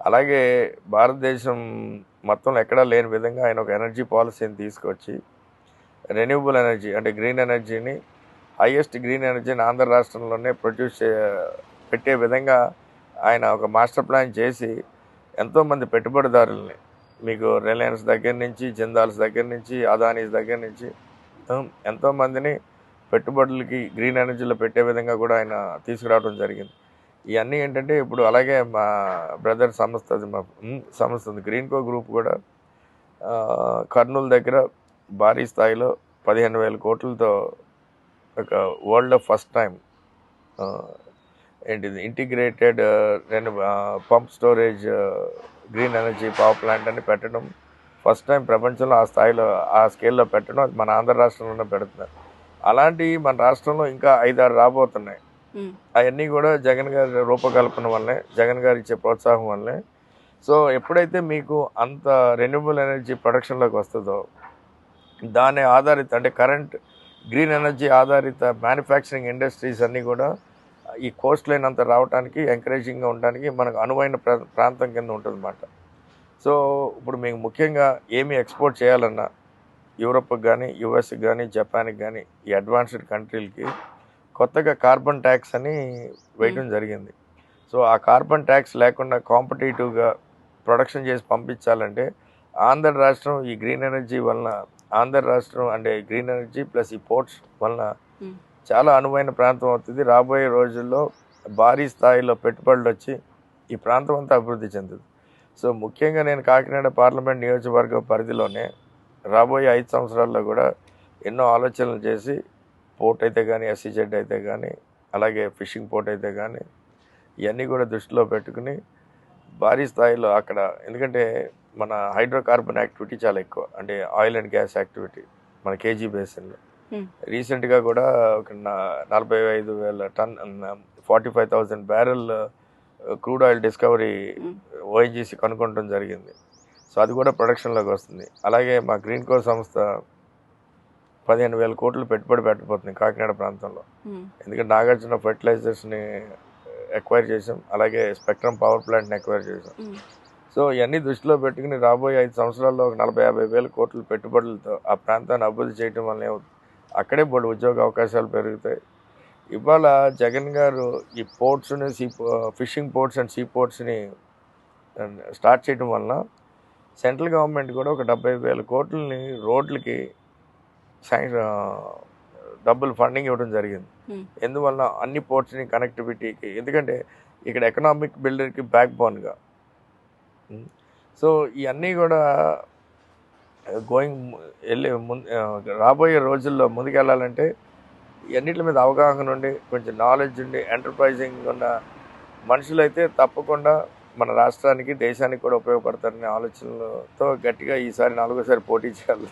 అలాగే భారతదేశం మొత్తంలో ఎక్కడా లేని విధంగా ఆయన ఒక ఎనర్జీ పాలసీని తీసుకొచ్చి రెన్యూబుల్ ఎనర్జీ అంటే గ్రీన్ ఎనర్జీని హైయెస్ట్ గ్రీన్ ఎనర్జీని ఆంధ్ర రాష్ట్రంలోనే పెట్టే విధంగా ఆయన ఒక మాస్టర్ ప్లాన్ చేసి ఎంతోమంది పెట్టుబడిదారుల్ని మీకు రిలయన్స్ దగ్గర నుంచి జిందాల్స్ దగ్గర నుంచి అదానీస్ దగ్గర నుంచి ఎంతోమందిని పెట్టుబడులకి గ్రీన్ ఎనర్జీలో పెట్టే విధంగా కూడా ఆయన తీసుకురావడం జరిగింది. ఇవన్నీ ఏంటంటే ఇప్పుడు అలాగే మా బ్రదర్ సంస్థ ఉంది గ్రీన్కో గ్రూప్ కూడా కర్నూలు దగ్గర భారీ స్థాయిలో 15,000 కోట్లతో ఒక వరల్డ్లో ఫస్ట్ టైం ఏంటిది integrated pump storage green energy power plant అని పెట్టడం ఫస్ట్ టైం ప్రపంచంలో ఆ స్థాయిలో ఆ స్కేల్లో పెట్టడం అది మన ఆంధ్ర రాష్ట్రంలోనే పెడుతున్నారు. అలాంటివి మన రాష్ట్రంలో ఇంకా 5-6 రాబోతున్నాయి. అవన్నీ కూడా జగన్ గారి రూపకల్పన వల్లే, జగన్ గారు ఇచ్చే ప్రోత్సాహం వల్లే. సో ఎప్పుడైతే మీకు అంత రెన్యూబుల్ ఎనర్జీ ప్రొడక్షన్లోకి వస్తుందో దాని ఆధారిత అంటే కరెంట్ గ్రీన్ ఎనర్జీ ఆధారిత మ్యానుఫ్యాక్చరింగ్ ఇండస్ట్రీస్ అన్నీ కూడా ఈ కోస్ట్ లైన్ అంతా రావడానికి ఎంకరేజింగ్గా ఉండడానికి మనకు అనువైన ప్రాంతం కింద ఉంటుందన్నమాట. సో ఇప్పుడు మీకు ముఖ్యంగా ఏమి ఎక్స్పోర్ట్ చేయాలన్నా యూరోప్కి కానీ యుఎస్కి కానీ జపాన్కి కానీ ఈ అడ్వాన్స్డ్ కంట్రీలకి కొత్తగా కార్బన్ ట్యాక్స్ అని వేయడం జరిగింది. సో ఆ కార్బన్ ట్యాక్స్ లేకుండా కాంపిటేటివ్గా ప్రొడక్షన్ చేసి పంపించాలంటే ఆంధ్ర రాష్ట్రం ఈ గ్రీన్ ఎనర్జీ వలన ఆంధ్ర రాష్ట్రం అంటే గ్రీన్ ఎనర్జీ ప్లస్ ఈ పోర్ట్స్ వలన చాలా అనువైన ప్రాంతం అవుతుంది. రాబోయే రోజుల్లో భారీ స్థాయిలో పెట్టుబడులు వచ్చి ఈ ప్రాంతం అంతా అభివృద్ధి చెందుతుంది. సో ముఖ్యంగా నేను కాకినాడ పార్లమెంట్ నియోజకవర్గం పరిధిలోనే రాబోయే 5 సంవత్సరాల్లో కూడా ఎన్నో ఆలోచనలు చేసి పోర్ట్ అయితే కానీ ఎస్సీజెడ్ అయితే కానీ అలాగే ఫిషింగ్ పోర్ట్ అయితే కానీ ఇవన్నీ కూడా దృష్టిలో పెట్టుకుని భారీ స్థాయిలో అక్కడ ఎందుకంటే మన హైడ్రోకార్బన్ యాక్టివిటీ చాలా ఎక్కువ అంటే ఆయిల్ అండ్ గ్యాస్ యాక్టివిటీ మన కేజీ బేసిన్లో రీసెంట్గా కూడా ఒక 45,000 టన్ 45,000 barrel crude oil discovery ONGC కనుక్కోవడం జరిగింది. సో అది కూడా ప్రొడక్షన్లోకి వస్తుంది. అలాగే మా గ్రీన్కో సంస్థ 15,000 కోట్లు పెట్టుబడి పెట్టబోతుంది కాకినాడ ప్రాంతంలో. ఎందుకంటే నాగార్జున ఫెర్టిలైజర్స్ని ఎక్వైర్ చేసాం, అలాగే స్పెక్ట్రమ్ పవర్ ప్లాంట్ని ఎక్వైర్ చేసాం. సో ఇవన్నీ దృష్టిలో పెట్టుకుని రాబోయే 5 సంవత్సరాల్లో ఒక 40-50 వేల కోట్ల పెట్టుబడులతో ఆ ప్రాంతాన్ని అభివృద్ధి చేయడం వల్లనే అక్కడే బోర్డు ఉద్యోగ అవకాశాలు పెరుగుతాయి. ఇవాళ జగన్ గారు ఈ పోర్ట్స్ని ఫిషింగ్ పోర్ట్స్ అండ్ సీ పోర్ట్స్ని స్టార్ట్ చేయడం వలన సెంట్రల్ గవర్నమెంట్ కూడా ఒక 70,000 కోట్లని రోడ్లకి డబ్బులు ఫండింగ్ ఇవ్వడం జరిగింది. ఎందువల్ల అన్ని పోర్ట్స్ని కనెక్టివిటీకి ఎందుకంటే ఇక్కడ ఎకనామిక్ బిల్డర్కి బ్యాక్ బోన్గా. సో ఇవన్నీ కూడా రాబోయే రోజుల్లో ముందుకెళ్ళాలంటే ఇవన్నిటి మీద అవగాహన ఉండి కొంచెం నాలెడ్జ్ ఉండి ఎంటర్ప్రైజింగ్ ఉన్న మనుషులైతే తప్పకుండా మన రాష్ట్రానికి దేశానికి కూడా ఉపయోగపడతారనే ఆలోచనలతో గట్టిగా ఈసారి 4వ సారి పోటీ చేయాలి.